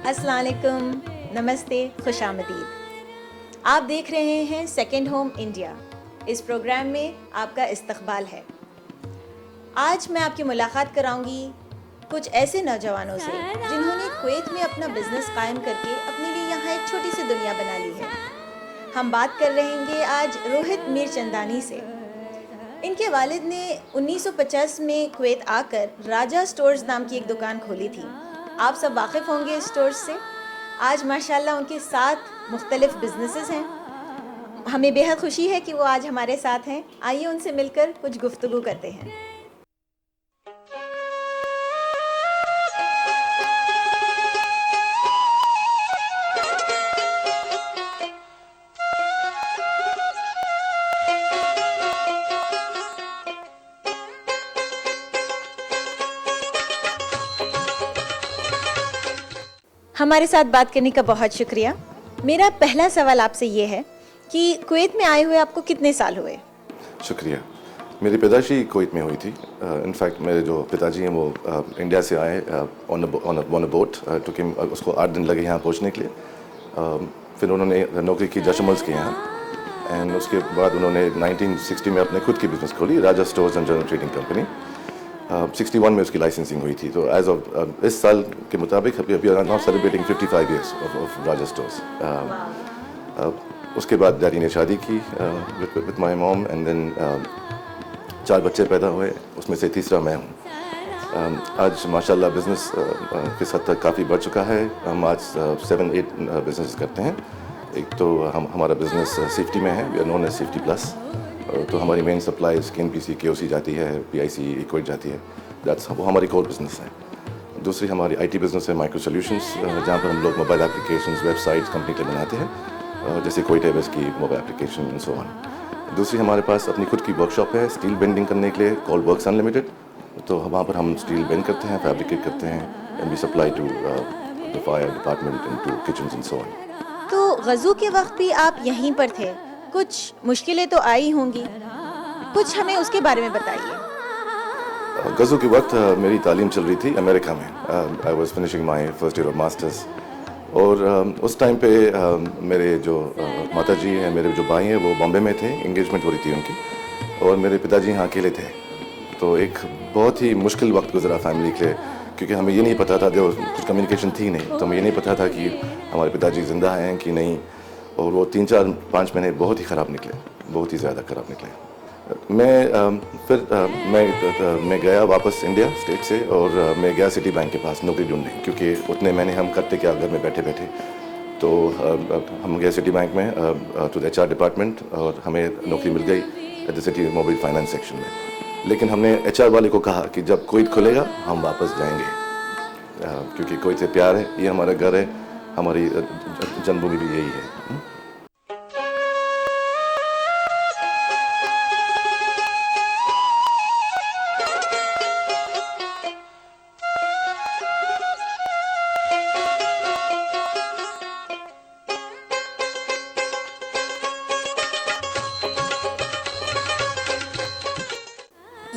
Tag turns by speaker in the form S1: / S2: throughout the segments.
S1: अस्सलाम वालेकुम, नमस्ते, खुशामदीद। आप देख रहे हैं सेकंड होम इंडिया। इस प्रोग्राम में आपका इस्तकबाल है। आज मैं आपकी मुलाकात कराऊंगी कुछ ऐसे नौजवानों से जिन्होंने कुवैत में अपना बिजनेस कायम करके अपने लिए यहाँ एक छोटी सी दुनिया बना ली है। हम बात कर रहेंगे आज रोहित मीरचंदानी से। इनके वालिद ने 1950 में कुवैत आकर राजा स्टोर्स नाम की एक दुकान खोली थी। आप सब वाकिफ़ होंगे इस स्टोर्स से। आज माशाल्लाह उनके 7 मुख्तलिफ बिजनेसेस हैं। हमें बेहद खुशी है कि वो आज हमारे साथ हैं। आइए उनसे मिलकर कुछ गुफ्तगू करते हैं। हमारे साथ बात करने का बहुत शुक्रिया। मेरा पहला सवाल आपसे ये है कि कुवैत में आए हुए आपको कितने साल हुए?
S2: शुक्रिया। मेरी पैदाइशी कुवैत में हुई थी। इनफैक्ट मेरे जो पिताजी हैं वो इंडिया से आए ऑन अ बोट। उसको 8 दिन लगे यहाँ पहुँचने के लिए। फिर उन्होंने नौकरी की जशमल्स के यहाँ, एंड उसके बाद उन्होंने 1960 में अपने खुद की बिज़नेस खोली, Raja stores and general trading company. 61 में उसकी लाइसेंसिंग हुई थी। तो एज ऑफ इस साल के मुताबिक अभी not celebrating 55 years of Raja stores. उसके बाद डैडी ने शादी की with my mom, and then 4 बच्चे पैदा हुए, उसमें से तीसरा मैं हूँ। आज माशाल्लाह बिज़नेस किस हद तक काफ़ी बढ़ चुका है। हम आज 7-8 बिजनेस करते हैं। एक तो हमारा बिज़नेस सेफ्टी में है, we are known as safety plus. तो हमारी मेन सप्लाई KNPC KOC जाती है, PIC इक्विट जाती है। वो हमारी कोर बिजनेस है। दूसरी हमारी IT बिजनेस है, माइक्रो सॉल्यूशंस, जहाँ पर हम लोग मोबाइल एप्लीकेशंस, वेबसाइट्स कंपनी के लिए बनाते हैं, जैसे कोई टेबस की mobile application and so on. दूसरी हमारे पास अपनी खुद की वर्कशॉप है स्टील बेंडिंग करने के लिए, कॉल्ड वर्क्स अनलिमिटेड। तो वहाँ पर हम स्टील बेंड करते हैं, फैब्रिकेट करते हैं, and we supply to the fire department and to kitchens and so on.
S1: तो गज़ू के वक्त भी आप यहीं पर थे, कुछ मुश्किलें तो आई होंगी, कुछ हमें उसके बारे में बताइए।
S2: गज़ू के वक्त मेरी तालीम चल रही थी अमेरिका में। I was finishing my first year of masters. और उस टाइम पे मेरे जो माता जी हैं, मेरे जो भाई हैं, वो बॉम्बे में थे, इंगेजमेंट हो रही थी उनकी, और मेरे पिताजी यहाँ अकेले थे। तो एक बहुत ही मुश्किल वक्त गुजरा फैमिली के लिए, क्योंकि हमें ये नहीं पता था, जो कुछ कम्युनिकेशन थी नहीं, तो हमें ये नहीं पता था कि हमारे पिताजी ज़िंदा हैं कि नहीं। और वो 3-4-5 महीने बहुत ही ख़राब निकले, बहुत ही ज़्यादा ख़राब निकले। मैं गया वापस इंडिया स्टेट से, और मैं गया सिटी बैंक के पास नौकरी ढूंढने, क्योंकि उतने मैंने हम करते क्या घर में बैठे बैठे। तो हम गए सिटी बैंक में टू द HR डिपार्टमेंट, और हमें नौकरी मिल गई at the city mobile finance section में। लेकिन हमने HR वाले को कहा कि जब कुवैत खुलेगा हम वापस जाएंगे, क्योंकि कुवैत से प्यार है, ये हमारा घर है, हमारी जन्मभूमि भी यही है।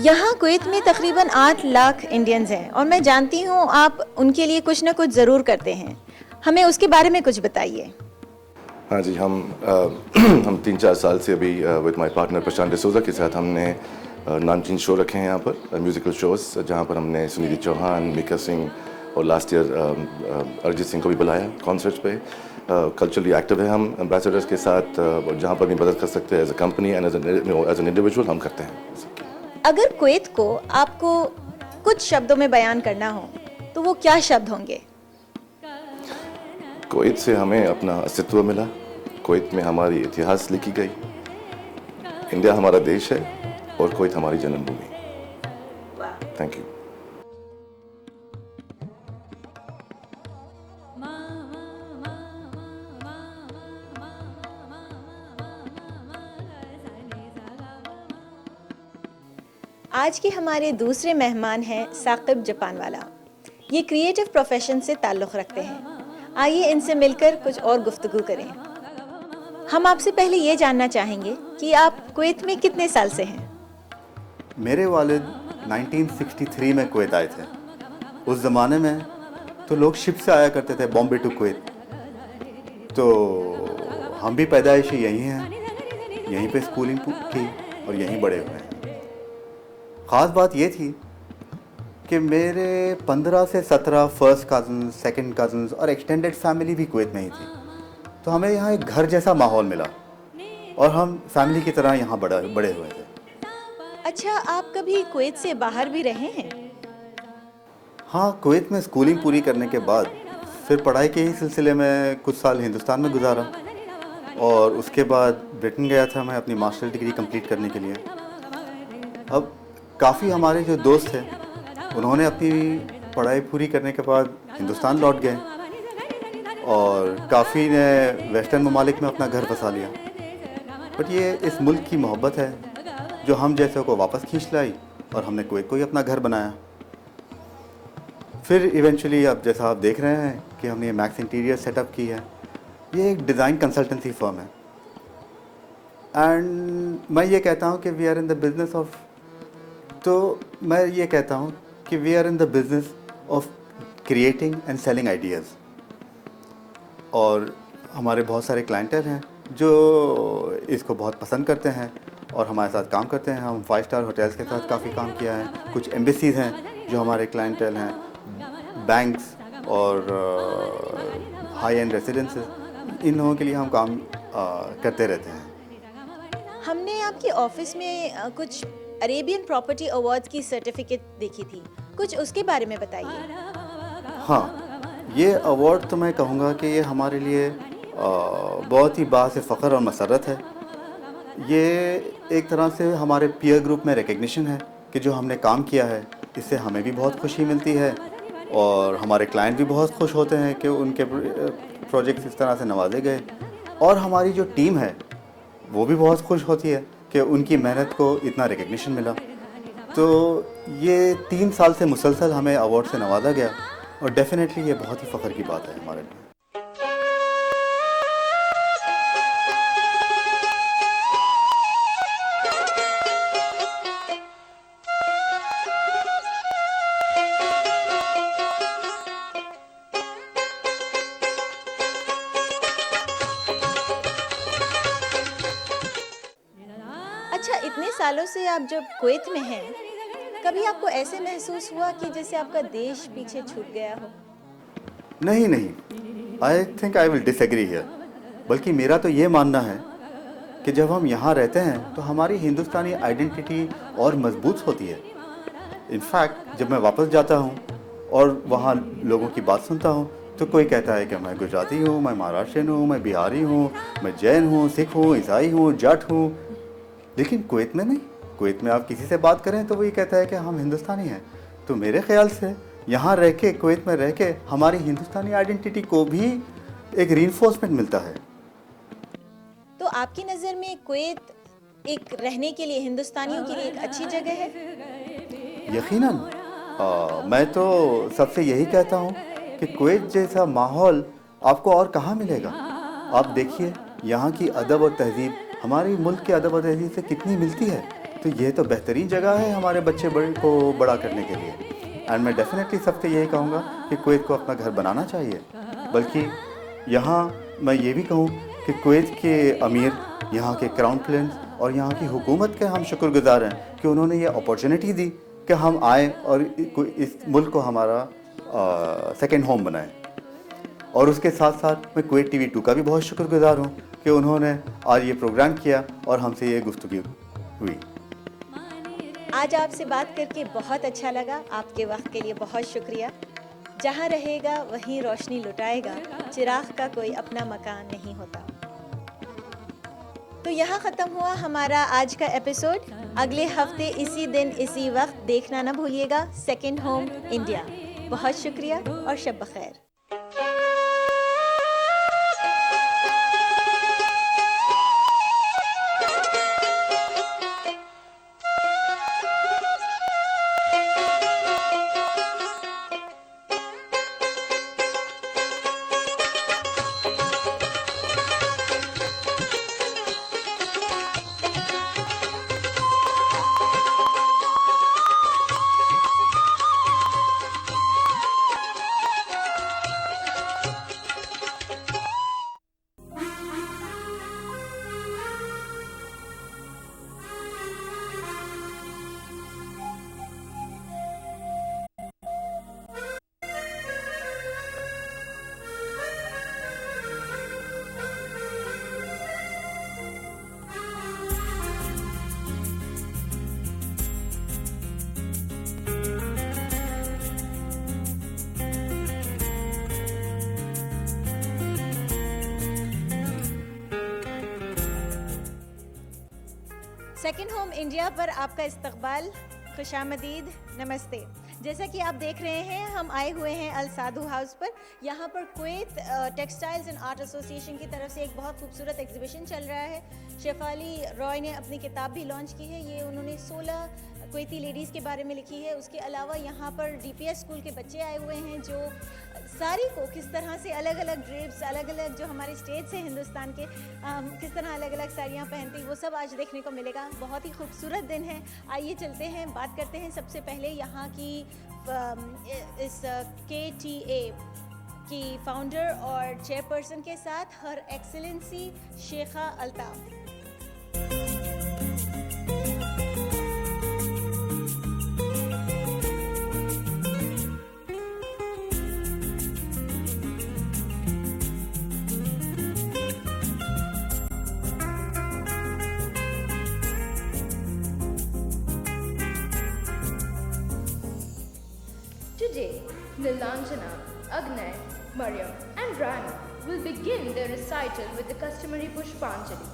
S1: यहाँ कुवैत में तकरीबन 8 लाख इंडियंस हैं, और मैं जानती हूँ आप उनके लिए कुछ ना कुछ ज़रूर करते हैं। हमें उसके बारे में कुछ बताइए।
S2: हाँ जी, हम 3-4 साल से अभी विद माय पार्टनर प्रशांत डिसूजा के साथ हमने नामचीन शो रखे हैं यहाँ पर, म्यूज़िकल शोज़, जहाँ पर हमने सुनिधि चौहान, मिका सिंह, और लास्ट ईयर अरिजीत सिंह को भी बुलाया कॉन्सर्ट्स पे। कल्चरली एक्टिव है हम एम्बेसडर्स के साथ, और जहाँ पर भी मदद कर सकते हैं as a company and as an individual हम करते हैं।
S1: अगर कुवैत को आपको कुछ शब्दों में बयान करना हो तो वो क्या शब्द होंगे?
S2: कुवैत से हमें अपना अस्तित्व मिला, कुवैत में हमारी इतिहास लिखी गई, इंडिया हमारा देश है और कुवैत हमारी जन्मभूमि। Thank you.
S1: आज के हमारे दूसरे मेहमान हैं साकिब जापानवाला। ये क्रिएटिव प्रोफेशन से ताल्लुक़ रखते हैं। आइए इनसे मिलकर कुछ और गुफ्तगू करें। हम आपसे पहले ये जानना चाहेंगे कि आप कुवैत में कितने साल से हैं?
S3: मेरे वालिद 1963 में कुवैत आए थे। उस ज़माने में तो लोग शिप से आया करते थे बॉम्बे टू कुवैत। तो हम भी पैदाइशी यहीं हैं, यहीं पे स्कूलिंग की और यहीं बड़े हुए हैं। ख़ास बात ये थी कि मेरे 15 से 17 फर्स्ट कज़न, सेकंड कज़न्स और एक्सटेंडेड फैमिली भी कुवैत में ही थी। तो हमें यहाँ एक घर जैसा माहौल मिला और हम फैमिली की तरह यहाँ बड़े हुए थे।
S1: अच्छा, आप कभी कुवैत से बाहर भी रहे हैं?
S3: हाँ, कुवैत में स्कूलिंग पूरी करने के बाद फिर पढ़ाई के ही सिलसिले में कुछ साल हिंदुस्तान में गुजारा और उसके बाद ब्रिटेन गया था मैं अपनी मास्टर डिग्री कंप्लीट करने के लिए। अब काफ़ी हमारे जो दोस्त थे उन्होंने अपनी पढ़ाई पूरी करने के बाद हिंदुस्तान लौट गए और काफ़ी ने वेस्टर्न ममालिक में अपना घर बसा लिया। बट ये इस मुल्क की मोहब्बत है जो हम जैसे को वापस खींच लाई और हमने कुवैत को ही अपना घर बनाया। फिर इवेंचुअली अब जैसा आप देख रहे हैं कि हमने ये मैक्स इंटीरियर सेटअप की है। ये एक डिज़ाइन कंसल्टेंसी फर्म है एंड मैं ये कहता हूँ कि we are in the business of creating and selling ideas. और हमारे बहुत सारे क्लाइंटल हैं जो इसको बहुत पसंद करते हैं और हमारे साथ काम करते हैं। हम 5 स्टार होटल्स के साथ काफ़ी काम किया है, कुछ एम्बेसीज़ हैं जो हमारे क्लाइंटल हैं, बैंक्स और हाई एंड रेसिडेंसेस, इन लोगों के लिए हम काम करते रहते हैं।
S1: हमने आपके ऑफिस में कुछ अरेबियन प्रॉपर्टी अवार्ड्स की सर्टिफिकेट देखी थी, कुछ उसके बारे में बताइए।
S3: हाँ, ये अवार्ड तो मैं कहूँगा कि ये हमारे लिए बहुत ही बात से फ़ख्र और मसरत है। ये एक तरह से हमारे पीयर ग्रुप में रिकग्निशन है कि जो हमने काम किया है इससे हमें भी बहुत खुशी मिलती है और हमारे क्लाइंट भी बहुत खुश होते हैं कि उनके प्रोजेक्ट्स इस तरह से नवाजे गए और हमारी जो टीम है वो भी बहुत खुश होती है कि उनकी मेहनत को इतना रिकग्निशन मिला। तो ये 3 साल से मुसलसल हमें अवार्ड से नवाजा गया और डेफिनेटली ये बहुत ही फ़ख्र की बात है हमारे लिए।
S1: अच्छा, इतने सालों से आप जब कुवैत में हैं, कभी आपको ऐसे महसूस हुआ कि जैसे आपका देश पीछे छूट गया हो?
S3: नहीं, I think I will disagree here. बल्कि मेरा तो ये मानना है कि जब हम यहाँ रहते हैं तो हमारी हिंदुस्तानी आइडेंटिटी और मजबूत होती है। इनफैक्ट जब मैं वापस जाता हूँ और वहाँ लोगों की बात सुनता हूँ तो कोई कहता है कि मैं गुजराती हूँ, मैं महाराष्ट्रियन हूँ, मैं बिहारी हूँ, मैं जैन हूँ, सिख हूँ, ईसाई हूँ, जाट हूँ। लेकिन कुवैत में नहीं। कुवैत में आप किसी से बात करें तो वही कहता है कि हम हिंदुस्तानी हैं। तो मेरे ख्याल से यहाँ रह के, कुवैत में रह के हमारी हिंदुस्तानी आइडेंटिटी को भी एक रीइंफोर्समेंट मिलता है।
S1: तो आपकी नज़र में कुवैत एक रहने के लिए, हिंदुस्तानियों के लिए एक अच्छी जगह है?
S3: यकीनन। मैं तो सबसे यही कहता हूँ कि कुवैत जैसा माहौल आपको और कहाँ मिलेगा। आप देखिए यहाँ की अदब और तहज़ीब हमारे मुल्क के अदब और तहज़ीब से कितनी मिलती है। तो ये तो बेहतरीन जगह है हमारे बच्चे को बड़ा करने के लिए। एंड मैं डेफिनेटली सबसे यही कहूँगा कि कुवैत को अपना घर बनाना चाहिए। बल्कि यहाँ मैं ये भी कहूँ कि कुवैत के अमीर, यहाँ के क्राउन प्रिंस और यहाँ की हुकूमत के हम शुक्रगुजार हैं कि उन्होंने ये अपॉर्चुनिटी दी कि हम आए और इस मुल्क को हमारा सेकेंड होम बनाएं। और उसके साथ साथ मैं कुवैत टीवी 2 का भी बहुत शुक्रगुजार हूँ कि उन्होंने आज ये प्रोग्राम किया और हमसे ये गुफ्तगू हुई।
S1: आज आपसे बात करके बहुत अच्छा लगा। आपके वक्त के लिए बहुत शुक्रिया। जहाँ रहेगा वहीं रोशनी लुटाएगा, चिराग का कोई अपना मकान नहीं होता। तो यहाँ ख़त्म हुआ हमारा आज का एपिसोड। अगले हफ्ते इसी दिन इसी वक्त देखना ना भूलिएगा सेकंड होम इंडिया। बहुत शुक्रिया और शब बखैर। सेकेंड होम इंडिया पर आपका इस्तकबाल, खुशामदीद, नमस्ते। जैसा कि आप देख रहे हैं, हम आए हुए हैं अल साधु हाउस पर। यहाँ पर Kuwait textiles and art association की तरफ से एक बहुत खूबसूरत एग्जीबिशन चल रहा है। शेफाली रॉय ने अपनी किताब भी लॉन्च की है। ये उन्होंने 16 कुवैती लेडीज़ के बारे में लिखी है। उसके अलावा यहाँ पर डीपीएस स्कूल के बच्चे आए हुए हैं जो साड़ी को किस तरह से अलग अलग ड्रेप्स, अलग अलग जो हमारे स्टेट्स हैं हिंदुस्तान के, किस तरह अलग अलग साड़ियाँ पहनती, वो सब आज देखने को मिलेगा। बहुत ही खूबसूरत दिन है। आइए चलते हैं, बात करते हैं सबसे पहले यहाँ की इस KTA की फाउंडर और चेयरपर्सन के साथ, her excellency Sheikha Altaf.
S4: Today, Nilanjana, Agnay, Mariam and Rana will begin their recital with the customary Pushpanjali,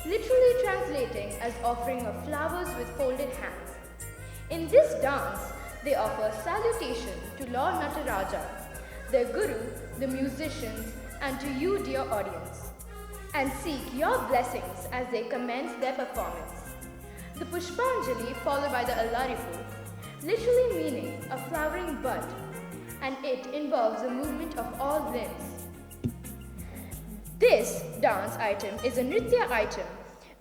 S4: literally translating as offering of flowers with folded hands. In this dance, they offer salutation to Lord Nataraja, their guru, the musicians, and to you, dear audience, and seek your blessings as they commence their performance. The Pushpanjali followed by the Allaripu, literally meaning a flowering bud, and it involves the movement of all limbs. This dance item is a Nritya item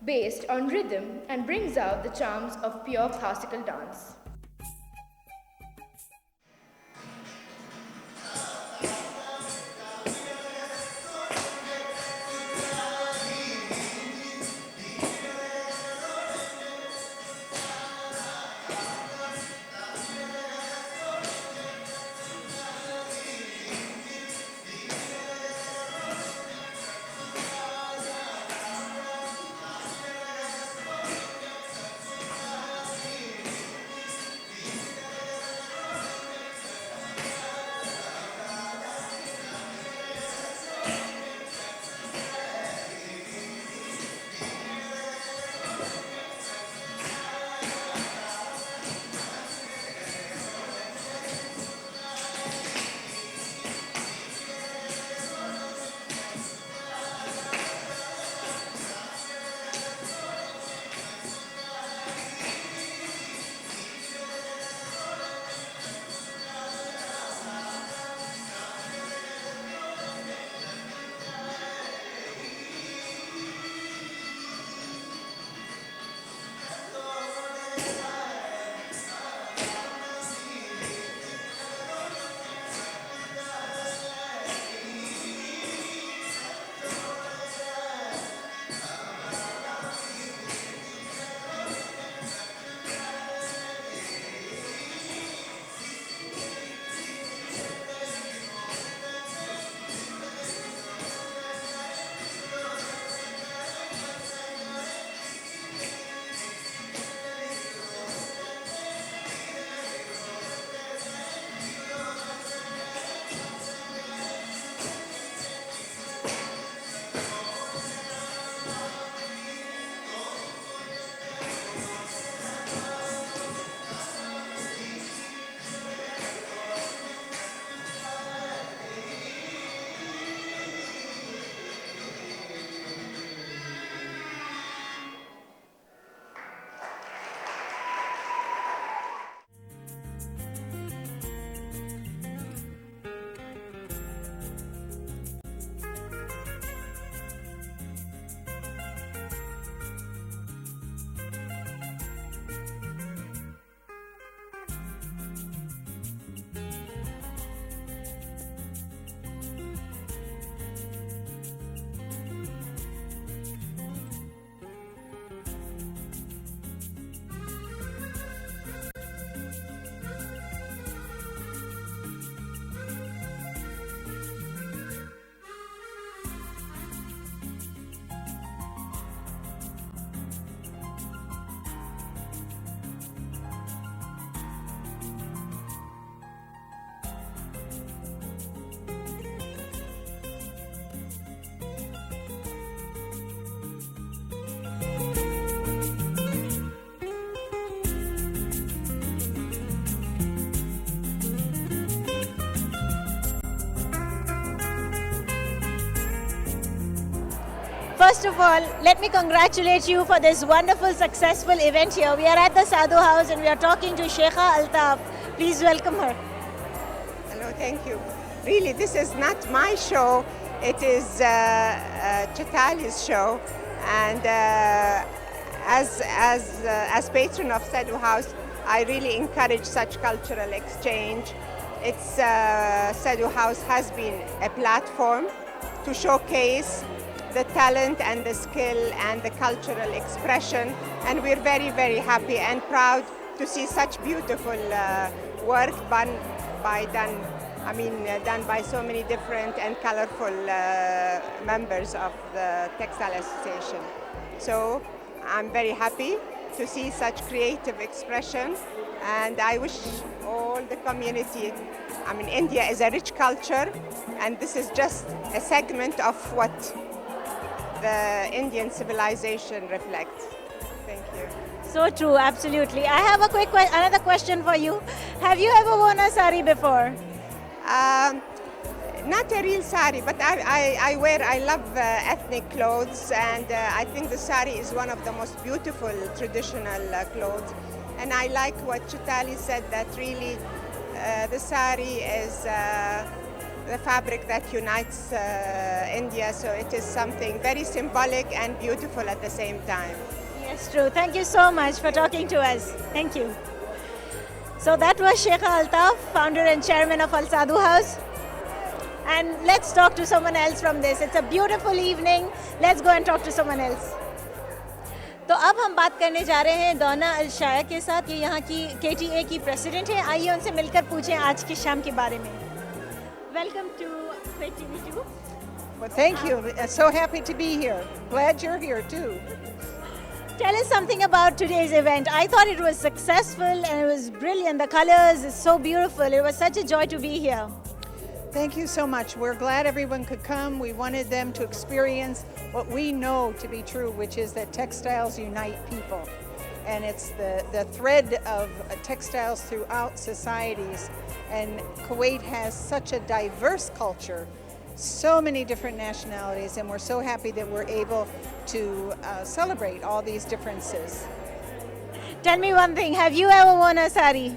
S4: based on rhythm and brings out the charms of pure classical dance.
S1: First of all, let me congratulate you for this wonderful, successful event here. We are at the Sadhu House and we are talking to Sheikha Altaf. Please welcome her.
S5: Hello, thank you. Really, this is not my show. It is Chitali's show, and as patron of Sadhu House, I really encourage such cultural exchange. Sadhu House has been a platform to showcase the talent and the skill and the cultural expression, and we're very, very happy and proud to see such beautiful work done by so many different and colorful members of the Textile Association. So I'm very happy to see such creative expression, and I wish all the community, India is a rich culture, and this is just a segment of what the Indian civilization reflects. Thank you.
S1: So true, absolutely. I have another question for you. Have you ever worn a sari before?
S5: Not a real sari, but I love ethnic clothes, and I think the sari is one of the most beautiful traditional clothes. And I like what Chitali said, that really the sari is the fabric that unites India, so it is something very symbolic and beautiful at the same time.
S1: Yes, true. Thank you so much for talking to us. Thank you. So that was Sheikha Altaf, founder and chairman of Al Sadhu House. And let's talk to someone else from this. It's a beautiful evening. Let's go and talk to someone else. तो अब हम बात करने जा रहे हैं दोना अल-शाया के साथ। ये यहाँ की KTA की प्रेसिडेंट है। आइए उनसे मिलकर पूछें आज की शाम के बारे में। Welcome to Kuwait TV2.
S6: Well, thank you. So happy to be here. Glad you're here too.
S1: Tell us something about today's event. I thought it was successful and it was brilliant. The colors is so beautiful. It was such a joy to be here.
S6: Thank you so much. We're glad everyone could come. We wanted them to experience what we know to be true, which is that textiles unite people. And it's the thread of textiles throughout societies. And Kuwait has such a diverse culture, so many different nationalities, and we're so happy that we're able to celebrate all these differences.
S1: Tell me one thing. Have you ever worn a sari?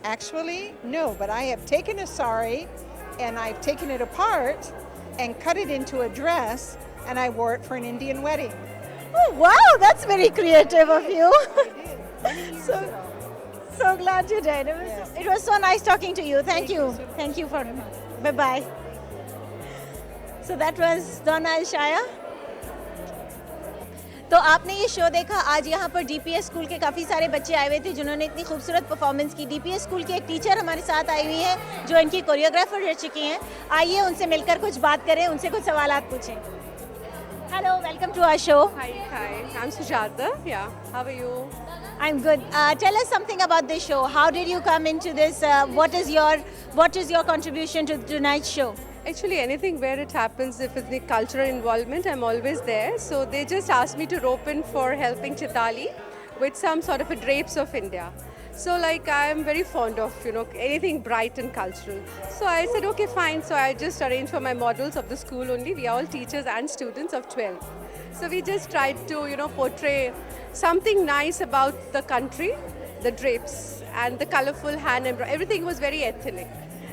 S6: Actually, no, but I have taken a sari and I've taken it apart and cut it into a dress, and I wore it for an Indian wedding.
S1: Oh, wow, that's very creative of you. So glad you did. It was so nice talking to you. Thank you. Thank you for bye-bye. So that was Donna Al-Shaya. तो आपने ये show देखा। आज यहाँ पर DPS school के काफ़ी सारे बच्चे आए हुए थे जिन्होंने इतनी खूबसूरत परफॉर्मेंस की। DPS स्कूल की एक टीचर हमारे साथ आई हुई है जो इनकी कोरियोग्राफर रह चुकी हैं। आइए उनसे मिलकर कुछ बात करें, उनसे कुछ सवालात पूछें। Hello, welcome to our show.
S7: Hi, I'm Sujata. Yeah, how are you?
S1: I'm good. Tell us something about this show. How did you come into this? What is your contribution to tonight's show?
S7: Actually, anything where it happens, if it's the cultural involvement, I'm always there. So they just asked me to rope in for helping Chitali with some sort of a drapes of India. So I'm very fond of, anything bright and cultural. So I said, okay, fine. So I just arranged for my models of the school only. We are all teachers and students of 12. So we just tried to, portray something nice about the country, the drapes and the colorful hand embroidery. Everything was very ethnic.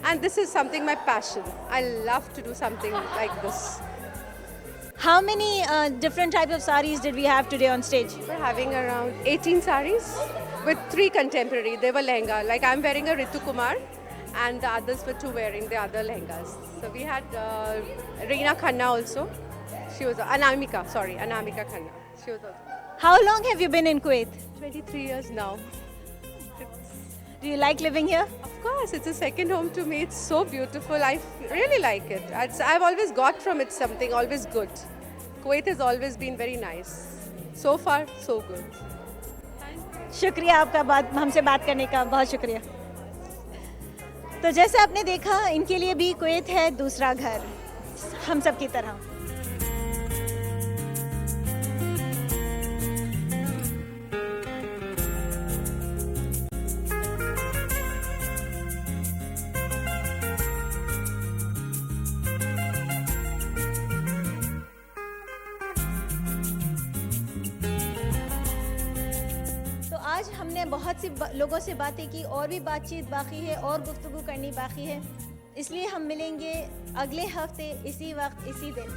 S7: And this is something my passion. I love to do something like this.
S1: How many different types of saris did we have today on stage?
S7: We're having around 18 saris with 3 contemporary. They were lehenga. Like I'm wearing a Ritu Kumar and the others were 2 wearing the other lehengas. So we had Reena Khanna also. She was Anamika Khanna. She was also.
S1: How long have you been in Kuwait?
S7: 23 years now.
S1: Do you like living here?
S7: Of course, it's a second home to me. It's so beautiful. I really like it. I've always got from it something always good. Kuwait has always been very nice. So far, so good.
S1: शुक्रिया आपका हमसे बात करने का, बहुत शुक्रिया। तो जैसे आपने देखा, इनके लिए भी कुवैत है दूसरा घर, हम सब की तरह। आज हमने बहुत सी लोगों से बातें की, और भी बातचीत बाकी है और गुफ्तगू करनी बाकी है, इसलिए हम मिलेंगे अगले हफ्ते इसी वक्त इसी दिन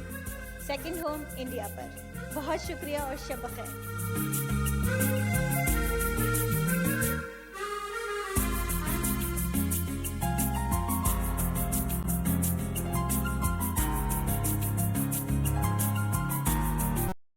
S1: सेकंड होम इंडिया पर। बहुत शुक्रिया और शब बखैर।